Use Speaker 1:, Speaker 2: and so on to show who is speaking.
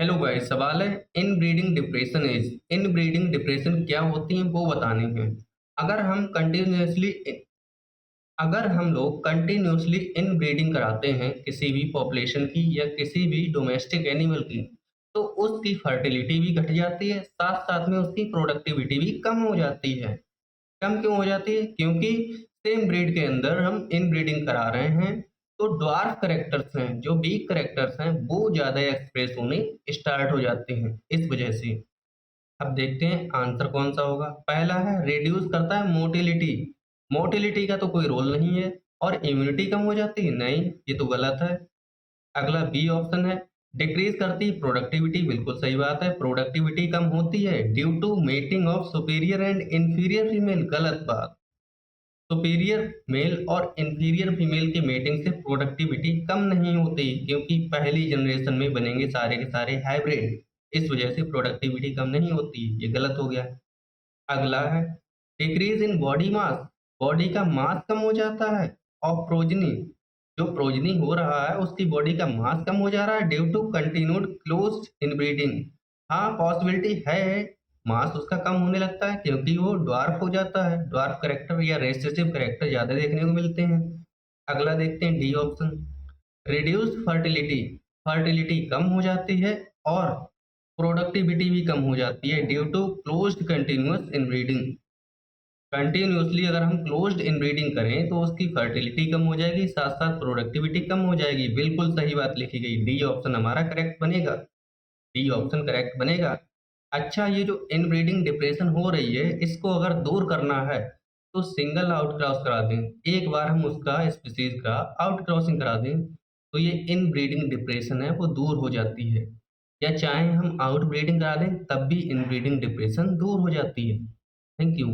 Speaker 1: Hello guys, सवाल है इन breeding depression क्या होती है वो बतानी है। अगर हम कंटिन्यूअसली अगर हम लोग कंटिन्यूअसली इन ब्रीडिंग कराते हैं किसी भी पॉपुलेशन की या किसी भी डोमेस्टिक एनिमल की, तो उसकी फर्टिलिटी भी घट जाती है, साथ साथ में उसकी प्रोडक्टिविटी भी कम हो जाती है। कम क्यों हो जाती है? क्योंकि सेम ब्रीड के अंदर हम इनब्रीडिंग करा रहे हैं, तो ड्वार्फ कैरेक्टर्स हैं, जो वीक कैरेक्टर्स हैं, वो ज़्यादा एक्सप्रेस होने स्टार्ट हो जाते हैं, इस वजह से। अब देखते हैं आंसर कौन सा होगा। पहला है रिड्यूस करता है मोटिलिटी। मोटिलिटी का तो कोई रोल नहीं है। और इम्यूनिटी कम हो जाती है? नहीं, ये तो गलत है। अगला बी ऑप्शन है डिक्रीज करती है प्रोडक्टिविटी। बिल्कुल सही बात है, प्रोडक्टिविटी कम होती है due to mating of superior and inferior female. गलत बात। सुपीरियर मेल और इंफीरियर फीमेल की मेटिंग से प्रोडक्टिविटी कम नहीं होती, क्योंकि पहली जनरेशन में बनेंगे सारे के सारे हाइब्रिड। इस वजह से प्रोडक्टिविटी कम नहीं होती, ये गलत हो गया। अगला है decrease in body mass. Body का मास कम हो जाता है। और प्रोजनी, जो प्रोजनी हो रहा है उसकी बॉडी का मास कम हो जा रहा है due to continued closed inbreeding. हाँ, पॉसिबिलिटी है, मास उसका कम होने लगता है क्योंकि वो ड्वार्फ हो जाता है। ड्वार्फ कैरेक्टर या रेसेसिव कैरेक्टर ज़्यादा देखने को मिलते हैं। अगला देखते हैं D option, reduced fertility. Fertility कम हो जाती है और प्रोडक्टिविटी भी कम हो जाती है due to closed continuous inbreeding. Continuously अगर हम क्लोज्ड इनब्रीडिंग करें तो उसकी फर्टिलिटी कम हो जाएगी, साथ साथ प्रोडक्टिविटी कम हो जाएगी। बिल्कुल सही बात लिखी गई, डी ऑप्शन हमारा करेक्ट बनेगा। डी ऑप्शन करेक्ट बनेगा। अच्छा, ये जो इनब्रीडिंग डिप्रेशन हो रही है, इसको अगर दूर करना है तो सिंगल आउट क्रॉस करा दें। एक बार हम उसका स्पीशीज का आउट क्रॉसिंग करा दें तो ये इनब्रीडिंग डिप्रेशन है वो दूर हो जाती है। या चाहे हम आउट ब्रीडिंग करा दें तब भी इनब्रीडिंग डिप्रेशन दूर हो जाती है। Thank you.